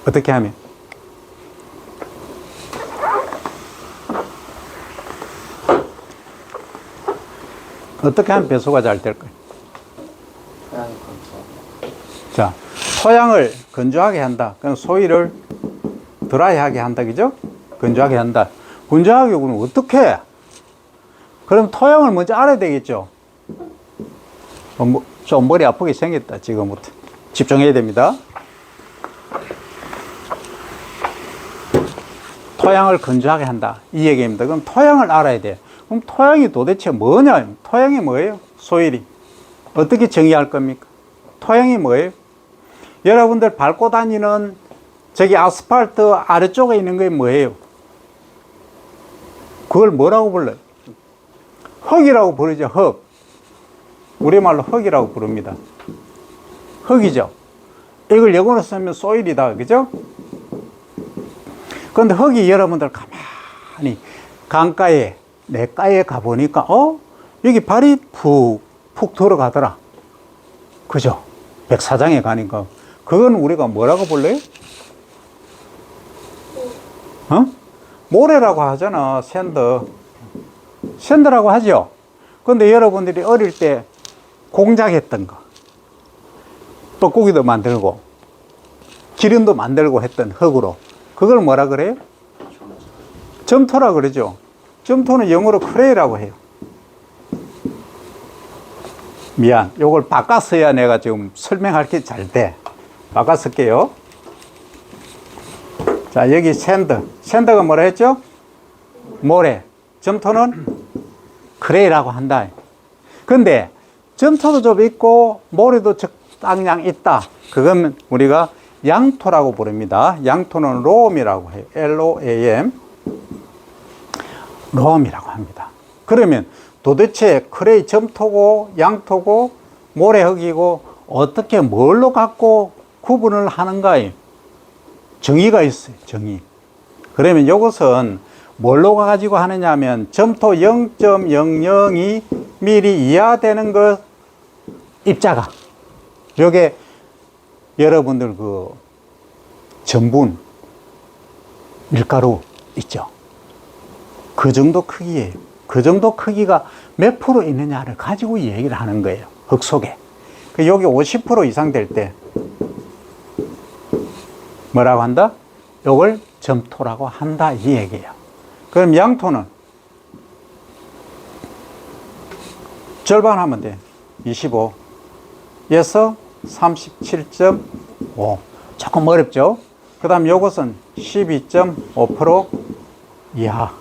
어떻게 하면? 어떻게 하면 배수가 잘 될까요? 토양이 건조. 자, 토양을 건조하게 한다. 그럼 소위를 드라이하게 한다. 그죠? 건조하게 한다. 건조하게 그러면 어떻게 해? 그럼 토양을 먼저 알아야 되겠죠? 좀 머리 아프게 생겼다. 지금부터. 집중해야 됩니다. 토양을 건조하게 한다. 이 얘기입니다. 그럼 토양을 알아야 돼. 그럼 토양이 도대체 뭐냐? 토양이 뭐예요? 소일이. 어떻게 정의할 겁니까? 토양이 뭐예요? 여러분들 밟고 다니는 저기 아스팔트 아래쪽에 있는 게 뭐예요? 그걸 뭐라고 불러요? 흙이라고 부르죠. 흙. 우리말로 흙이라고 부릅니다. 흙이죠. 이걸 영어로 쓰면 소일이다. 그죠? 그런데 흙이 여러분들 가만히 강가에 냇가에 가보니까 여기 발이 푹 들어가더라. 그죠? 백사장에 가니까 그건 우리가 뭐라고 불러요? 모래라고 하잖아. 샌드라고 하죠. 근데 여러분들이 어릴 때 공작했던 거, 뻐꾸기도 만들고 기름도 만들고 했던 흙으로, 그걸 뭐라 그래요? 점토라 그러죠. 점토는 영어로 클레이라고 해요. 미안, 요걸 바꿨어야 내가 지금 설명할 게 잘 돼. 바꿔 쓸게요. 자, 여기 샌드가 뭐라 했죠? 모래. 점토는 클레이라고 한다. 근데 점토도 좀 있고 모래도 적당량 있다. 그건 우리가 양토라고 부릅니다. 양토는 롬이라고 해요. LOAM. 롬이라고 합니다. 그러면 도대체 클레이 점토고 양토고 모래흙이고 어떻게 뭘로 갖고 구분을 하는가에 정의가 있어요. 정의. 그러면 이것은 뭘로 가지고 하느냐 하면 점토 0.002mm 이하 되는 것 입자가, 요게 여러분들 그 전분 밀가루 있죠. 그 정도 크기예요. 그 정도 크기가 몇 프로 있느냐를 가지고 얘기를 하는 거예요. 흙 속에. 여기 50% 이상 될 때 뭐라고 한다? 요걸 점토라고 한다, 이 얘기예요. 그럼 양토는 절반하면 돼. 25에서 37.5. 조금 어렵죠? 그 다음 요것은 12.5% 이하.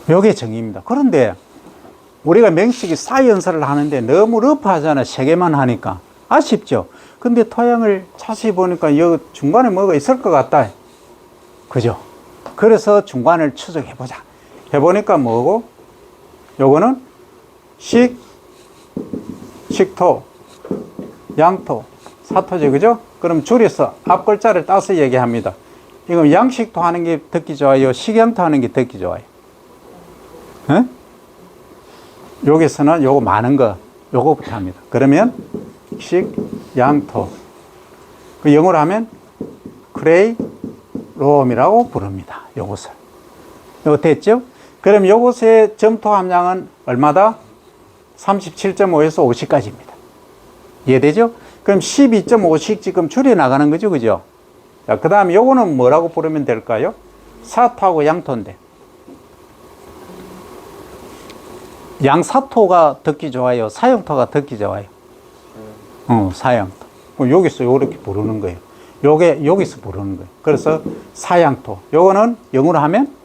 요게 정의입니다. 그런데 우리가 명식이 사이언스를 하는데 너무 러프하잖아. 세 개만 하니까. 아쉽죠? 근데 토양을 자세히 보니까 여기 중간에 뭐가 있을 것 같다. 그죠? 그래서 중간을 추적해보자. 해보니까 뭐고? 요거는 식토, 양토, 사토죠. 그죠? 그럼 줄여서 앞 글자를 따서 얘기합니다. 이거 양식토 하는 게 듣기 좋아요? 식양토 하는 게 듣기 좋아요? 에? 여기서는 요거 많은 거, 요거부터 합니다. 그러면 식양토. 그 영어로 하면 클레이 롬이라고 부릅니다. 요것을. 요거 됐죠? 그럼 요것의 점토 함량은 얼마다? 37.5에서 50까지입니다. 이해되죠? 그럼 12.5씩 지금 줄여나가는 거죠. 그죠? 자, 그 다음에 요거는 뭐라고 부르면 될까요? 사토하고 양토인데. 양사토가 듣기 좋아요? 사형토가 듣기 좋아요? 사형토. 여기서 요렇게 부르는 거예요. 요게 여기서 부르는 거예요. 그래서 사양토. 요거는 영어로 하면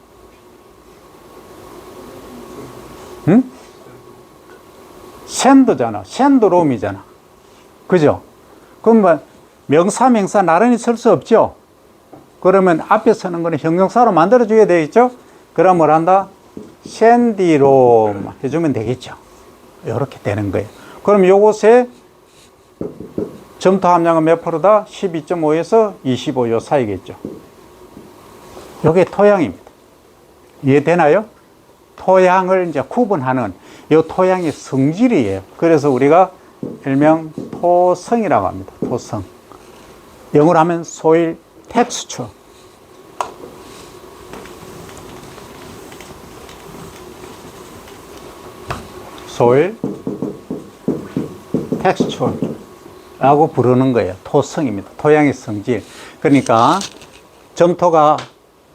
샌드잖아. 샌드롬이잖아. 그죠? 그럼 뭐 명사 나란히 쓸 수 없죠? 그러면 앞에 쓰는 거는 형용사로 만들어줘야 되겠죠? 그럼 뭘 한다? 샌디롬 해주면 되겠죠? 이렇게 되는 거예요. 그럼 요것의 점토 함량은 몇 프로다? 12.5에서 25 요 사이겠죠. 요게 토양입니다. 이해되나요? 토양을 이제 구분하는 요 토양의 성질이에요. 그래서 우리가 일명 토성이라고 합니다. 토성. 영어로 하면 soil texture. soil texture라고 부르는 거예요. 토성입니다. 토양의 성질. 그러니까 점토가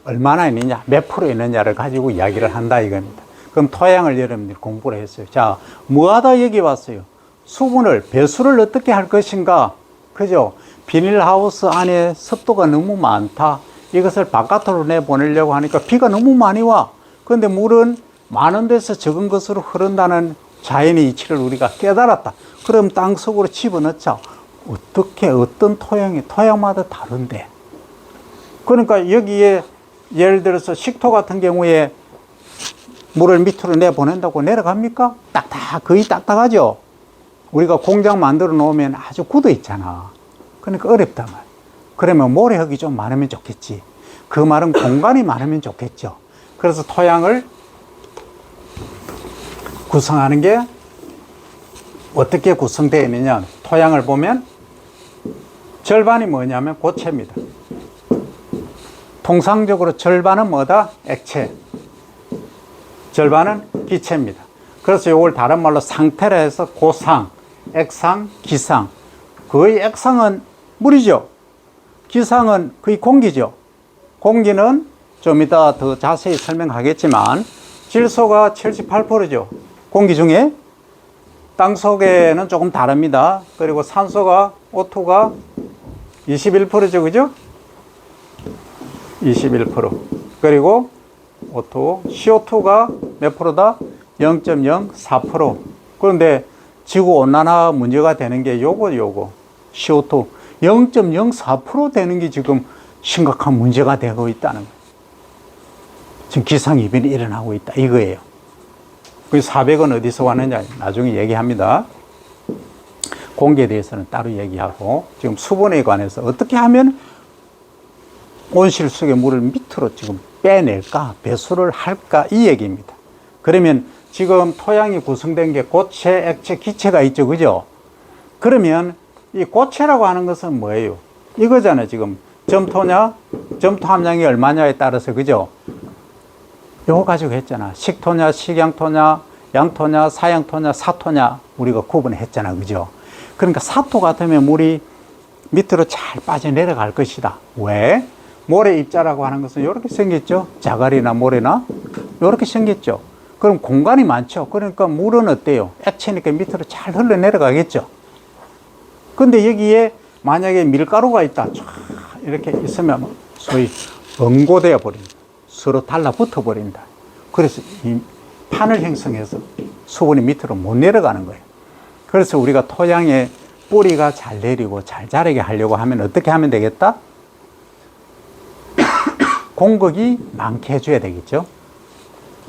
얼마나 있느냐, 몇 프로 있느냐를 가지고 이야기를 한다 이겁니다. 그럼 토양을 여러분들이 공부를 했어요. 자, 뭐하다 여기 왔어요? 수분을, 배수를 어떻게 할 것인가? 그죠? 비닐하우스 안에 습도가 너무 많다. 이것을 바깥으로 내보내려고 하니까 비가 너무 많이 와. 그런데 물은 많은 데서 적은 것으로 흐른다는 자연의 이치를 우리가 깨달았다. 그럼 땅 속으로 집어넣자. 어떻게, 어떤 토양이, 토양마다 다른데. 그러니까 여기에 예를 들어서 식토 같은 경우에 물을 밑으로 내보낸다고 내려갑니까? 거의 딱딱하죠? 우리가 공장 만들어 놓으면 아주 굳어 있잖아. 그러니까 어렵단 말이야. 그러면 모래흙이 좀 많으면 좋겠지. 그 말은 공간이 많으면 좋겠죠. 그래서 토양을 구성하는 게 어떻게 구성되어 있느냐. 토양을 보면 절반이 뭐냐면 고체입니다. 통상적으로 절반은 뭐다? 액체. 절반은 기체입니다. 그래서 이걸 다른 말로 상태라 해서 고상, 액상, 기상. 거의 액상은 물이죠. 기상은 거의 공기죠. 공기는 좀 이따 더 자세히 설명하겠지만 질소가 78%죠. 공기 중에. 땅 속에는 조금 다릅니다. 그리고 산소가 O2가 21%죠. 그죠? 21%. 그리고 O2, CO2가 몇 프로다? 0.04%. 그런데 지구 온난화 문제가 되는 게 요거 CO2 0.04% 되는 게 지금 심각한 문제가 되고 있다는 거예요. 지금 기상이변이 일어나고 있다 이거예요. 그 400은 어디서 왔느냐 나중에 얘기합니다. 공기에 대해서는 따로 얘기하고 지금 수분에 관해서 어떻게 하면 온실 속의 물을 밑으로 지금 빼낼까 배수를 할까 이 얘기입니다. 그러면 지금 토양이 구성된 게 고체, 액체, 기체가 있죠. 그죠? 그러면 이 고체라고 하는 것은 뭐예요? 이거잖아요. 지금 점토냐, 점토 함량이 얼마냐에 따라서 그죠? 요거 가지고 했잖아. 식토냐, 식양토냐, 양토냐, 사양토냐, 사토냐 우리가 구분했잖아. 그죠? 그러니까 사토 같으면 물이 밑으로 잘 빠져 내려갈 것이다. 왜? 모래 입자라고 하는 것은 이렇게 생겼죠. 자갈이나 모래나 이렇게 생겼죠. 그럼 공간이 많죠. 그러니까 물은 어때요? 액체니까 밑으로 잘 흘러 내려가겠죠. 근데 여기에 만약에 밀가루가 있다. 쫙 이렇게 있으면 소위 응고되어 버린다. 서로 달라붙어 버린다. 그래서 이 판을 형성해서 수분이 밑으로 못 내려가는 거예요. 그래서 우리가 토양에 뿌리가 잘 내리고 잘 자라게 하려고 하면 어떻게 하면 되겠다? 공극이 많게 해줘야 되겠죠.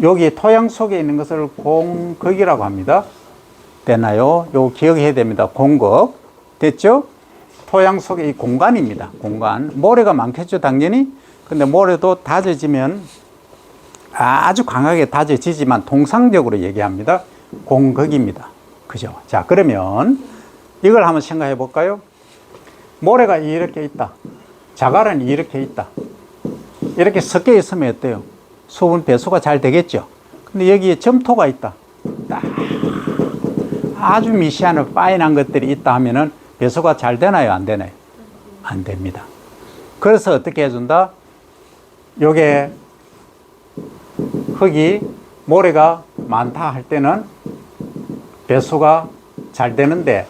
여기 토양 속에 있는 것을 공극이라고 합니다. 됐나요? 요거 기억해야 됩니다. 공극. 됐죠? 토양 속에 이 공간입니다. 공간. 모래가 많겠죠, 당연히. 근데 모래도 다져지면 아주 강하게 다져지지만 통상적으로 얘기합니다. 공극입니다. 그죠? 자, 그러면 이걸 한번 생각해 볼까요? 모래가 이렇게 있다. 자갈은 이렇게 있다. 이렇게 섞여 있으면 어때요? 수분 배수가 잘 되겠죠? 근데 여기에 점토가 있다. 아주 미시한 파인한 것들이 있다 하면은 배수가 잘 되나요? 안 되나요? 안 됩니다. 그래서 어떻게 해준다? 요게 흙이 모래가 많다 할 때는 배수가 잘 되는데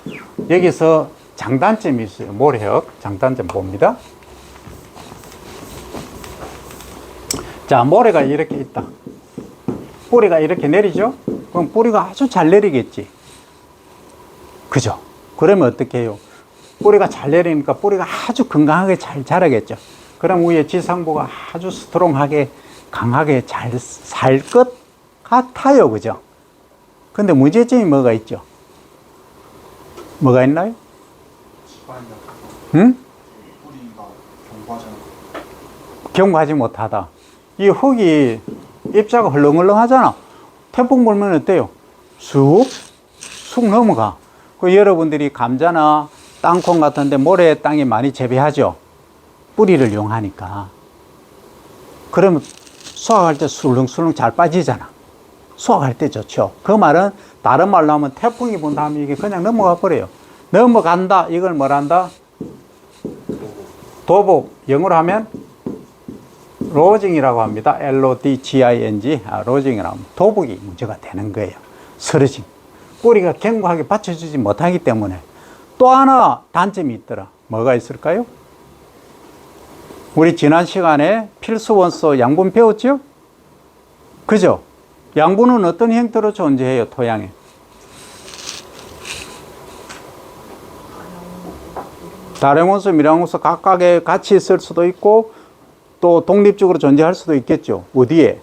여기서 장단점이 있어요. 모래흙 장단점 봅니다. 자, 모래가 이렇게 있다. 뿌리가 이렇게 내리죠? 그럼 뿌리가 아주 잘 내리겠지. 그죠? 그러면 어떻게 해요? 뿌리가 잘 내리니까 뿌리가 아주 건강하게 잘 자라겠죠. 그럼 위에 지상부가 아주 스트롱하게 강하게 잘 살 것 같아요. 그죠? 근데 문제점이 뭐가 있죠? 뭐가 있나요? 응? 뿌리가 경과하지 못하다. 이 흙이 입자가 헐렁헐렁하잖아. 태풍 불면 어때요? 쑥 넘어가. 그 여러분들이 감자나 땅콩 같은데 모래 땅에 많이 재배하죠. 뿌리를 이용하니까. 그러면 수확할 때 술렁술렁 잘 빠지잖아. 수확할 때 좋죠. 그 말은 다른 말로 하면 태풍이 분 다음에 이게 그냥 넘어가 버려요. 넘어간다. 이걸 뭐란다? 도복. 영어로 하면 로징이라고 합니다. LODGING. 로징이라고 하면 도복이 문제가 되는 거예요. 쓰러짐. 뿌리가 견고하게 받쳐주지 못하기 때문에. 또 하나 단점이 있더라. 뭐가 있을까요? 우리 지난 시간에 필수 원소 양분 배웠죠? 그죠? 양분은 어떤 형태로 존재해요, 토양에? 다량원소, 미량원소 각각에 같이 있을 수도 있고 또 독립적으로 존재할 수도 있겠죠. 어디에?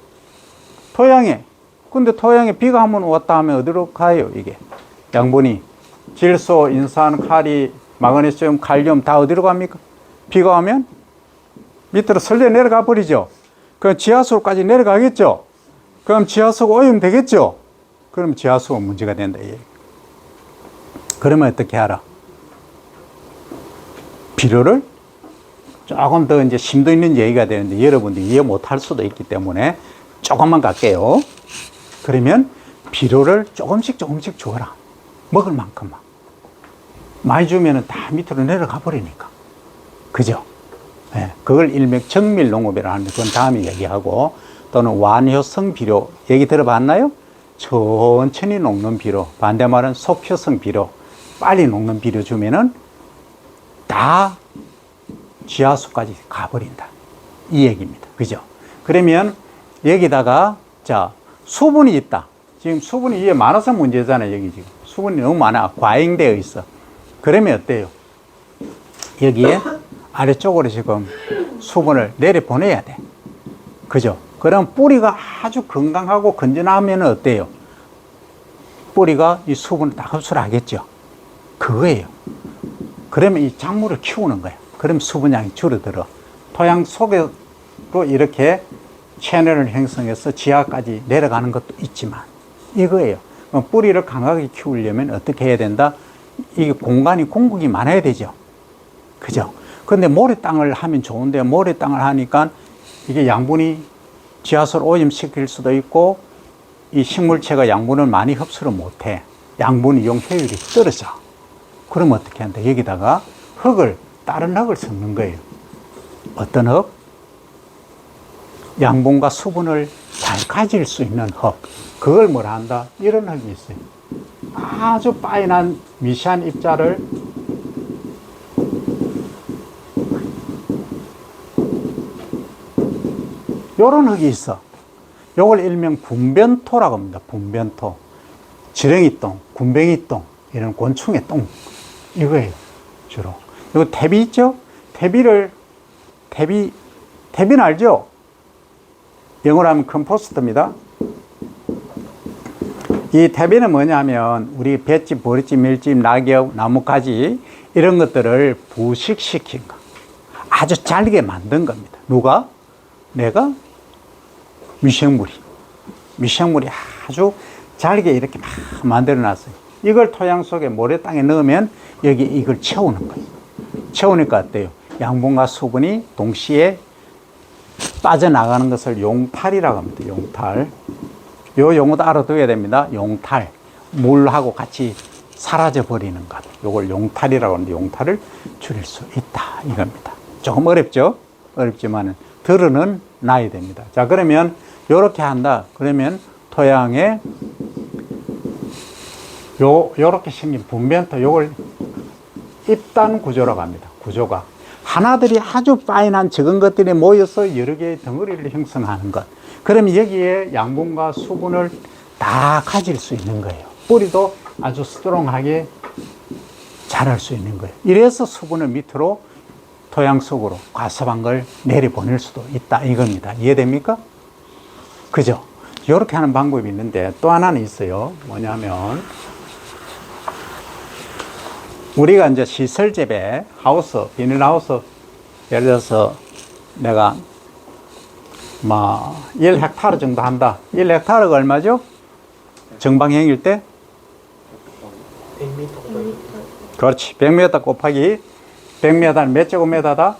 토양에. 근데 토양에 비가 한번 왔다 하면 어디로 가요, 이게? 양분이. 질소, 인산, 카리, 마그네슘, 칼륨 다 어디로 갑니까? 비가 오면 밑으로 설려 내려가 버리죠. 그럼 지하수로까지 내려가겠죠. 그럼 지하수가 오염 되겠죠. 그럼 지하수가 문제가 된다. 그러면 어떻게 하라? 비료를 조금 더 이제 심도 있는 얘기가 되는데 여러분들이 이해 못할 수도 있기 때문에 조금만 갈게요. 그러면 비료를 조금씩 줘라. 먹을 만큼만. 많이 주면은 다 밑으로 내려가 버리니까. 그죠? 네, 그걸 일명 정밀 농업이라 하는데 그건 다음에 얘기하고, 또는 완효성 비료 얘기 들어봤나요? 천천히 녹는 비료, 반대말은 속효성 비료, 빨리 녹는 비료 주면은 다 지하수까지 가버린다. 이 얘기입니다. 그죠? 그러면 여기다가 자 수분이 있다. 지금 수분이 이게 많아서 문제잖아요. 여기 지금 수분이 너무 많아. 과잉되어 있어. 그러면 어때요? 여기에 아래쪽으로 지금 수분을 내려보내야 돼. 그죠? 그럼 뿌리가 아주 건강하고 건전하면 어때요? 뿌리가 이 수분을 다 흡수를 하겠죠. 그거예요. 그러면 이 작물을 키우는 거예요. 그럼 수분량이 줄어들어. 토양 속으로 이렇게 채널을 형성해서 지하까지 내려가는 것도 있지만 이거예요. 뿌리를 강하게 키우려면 어떻게 해야 된다? 이 공간이 공급이 많아야 되죠. 그죠? 근데 모래땅을 하면 좋은데 모래땅을 하니까 이게 양분이 지하수를 오염시킬 수도 있고 이 식물체가 양분을 많이 흡수를 못해. 양분 이용 효율이 떨어져. 그럼 어떻게 한다? 여기다가 흙을, 다른 흙을 섞는 거예요. 어떤 흙? 양분과 수분을 잘 가질 수 있는 흙. 그걸 뭐라 한다? 이런 흙이 있어요. 아주 파인한 미세한 입자를 요런 흙이 있어. 요걸 일명 분변토라고 합니다. 분변토. 지렁이똥, 군뱅이똥, 이런 곤충의 똥. 이거예요. 주로. 이거 퇴비 있죠? 퇴비는 알죠? 영어로 하면 컴포스트입니다. 이 퇴비는 뭐냐면 우리 볏짚, 보리집, 밀집, 낙엽, 나뭇가지 이런 것들을 부식시킨 거. 아주 잘게 만든 겁니다. 누가? 내가? 미생물이 아주 잘게 이렇게 막 만들어 놨어요. 이걸 토양 속에 모래 땅에 넣으면 여기 이걸 채우는 거예요. 채우니까 어때요? 양분과 수분이 동시에 빠져나가는 것을 용탈이라고 합니다. 용탈. 요 용어도 알아둬야 됩니다. 용탈. 물하고 같이 사라져 버리는 것. 요걸 용탈이라고 하는데 용탈을 줄일 수 있다. 이겁니다. 조금 어렵죠? 어렵지만은 들어는 놔야 됩니다. 자, 그러면 요렇게 한다. 그러면 토양에 요렇게 생긴 분변토, 요걸 입단 구조라고 합니다. 구조가. 하나들이 아주 파인한 적은 것들이 모여서 여러 개의 덩어리를 형성하는 것. 그러면 여기에 양분과 수분을 다 가질 수 있는 거예요. 뿌리도 아주 스트롱하게 자랄 수 있는 거예요. 이래서 수분을 밑으로 토양 속으로 과습한 걸 내려보낼 수도 있다. 이겁니다. 이해됩니까? 그죠? 이렇게 하는 방법이 있는데 또 하나는 있어요. 뭐냐면 우리가 이제 시설 재배, 하우스, 비닐하우스, 예를 들어서 내가 1헥타르 정도 한다. 1헥타르가 얼마죠? 정방형일 때? 100m. 그렇지. 100m 곱하기 100m는 몇 제곱미터다?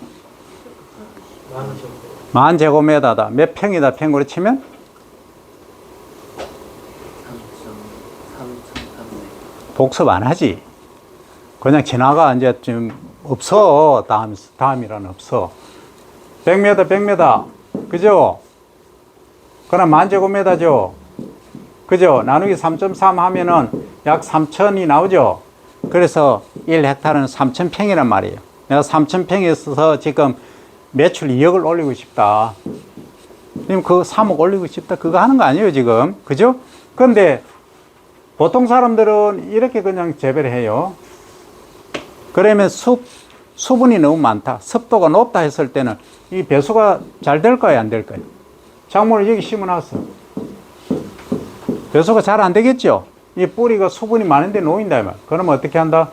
10,000제곱미터다. 몇 평이다? 평으로 치면? 3,300. 복습 안 하지. 그냥 지나가. 이제 좀 없어. 다음이란 없어. 100m, 100m. 그죠? 그럼 10,000제곱미터죠. 그죠? 나누기 3.3 하면은 약 3,000이 나오죠. 그래서 1헥타르는 3,000평이란 말이에요. 내가 3,000평에 있어서 지금 매출 2억을 올리고 싶다. 그럼 그 3억 올리고 싶다. 그거 하는 거 아니에요, 지금. 그죠? 근데 보통 사람들은 이렇게 그냥 재배를 해요. 그러면 수분이 너무 많다. 습도가 높다 했을 때는 이 배수가 잘 될까요? 안 될까요? 작물을 여기 심어놨어. 배수가 잘 안 되겠죠? 이 뿌리가 수분이 많은데 놓인다, 이 말. 그러면 어떻게 한다?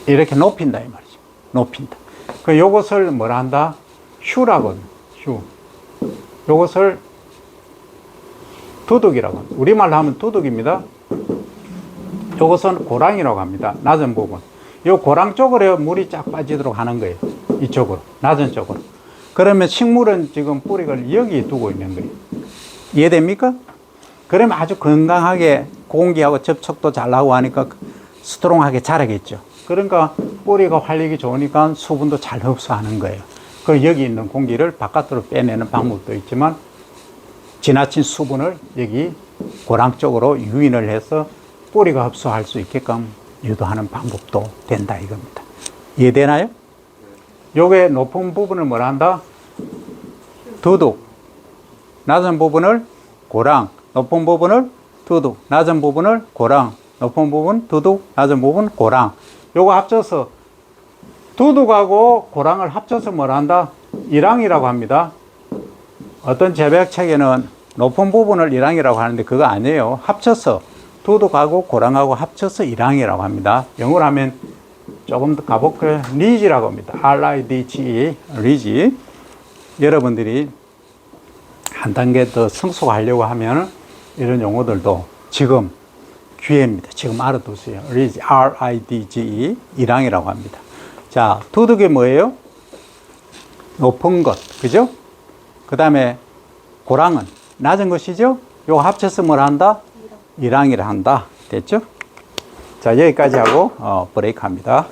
이렇게 높인다, 이 말이죠. 높인다. 그 요것을 뭐라 한다? 휴라거든. 휴. 요것을 두둑이라고 합니다. 우리말로 하면 두둑입니다. 요것은 고랑이라고 합니다. 낮은 부분. 요 고랑 쪽으로 물이 쫙 빠지도록 하는 거예요. 이쪽으로, 낮은 쪽으로. 그러면 식물은 지금 뿌리를 여기 두고 있는 거예요. 이해됩니까? 그러면 아주 건강하게 공기하고 접촉도 잘하고 하니까 스트롱하게 자라겠죠. 그러니까 뿌리가 활력이 좋으니까 수분도 잘 흡수하는 거예요. 그리고 여기 있는 공기를 바깥으로 빼내는 방법도 있지만 지나친 수분을 여기 고랑 쪽으로 유인을 해서 뿌리가 흡수할 수 있게끔 유도하는 방법도 된다 이겁니다. 이해되나요? 요게 높은 부분을 뭐라 한다? 두둑. 낮은 부분을 고랑. 높은 부분을 두둑. 낮은 부분을 고랑. 높은 부분 두둑. 낮은 부분 고랑. 요거 합쳐서 두둑하고 고랑을 합쳐서 뭐라 한다? 일항이라고 합니다. 어떤 재배학책에는 높은 부분을 일항이라고 하는데 그거 아니에요. 합쳐서 두둑하고 고랑하고 합쳐서 일항이라고 합니다. 영어로 하면 조금 더 가볼까요? 리지라고 합니다. RIDGE, 리지. 여러분들이 한 단계 더 성숙하려고 하면 이런 용어들도 지금 기회입니다. 지금 알아두세요. 리지, RIDGE, 일항이라고 합니다. 자, 두둑이 뭐예요? 높은 것, 그죠? 그 다음에 고랑은 낮은 것이죠? 요거 합쳐서 뭘 한다? 일항이라 한다. 됐죠? 자, 여기까지 하고 브레이크 합니다.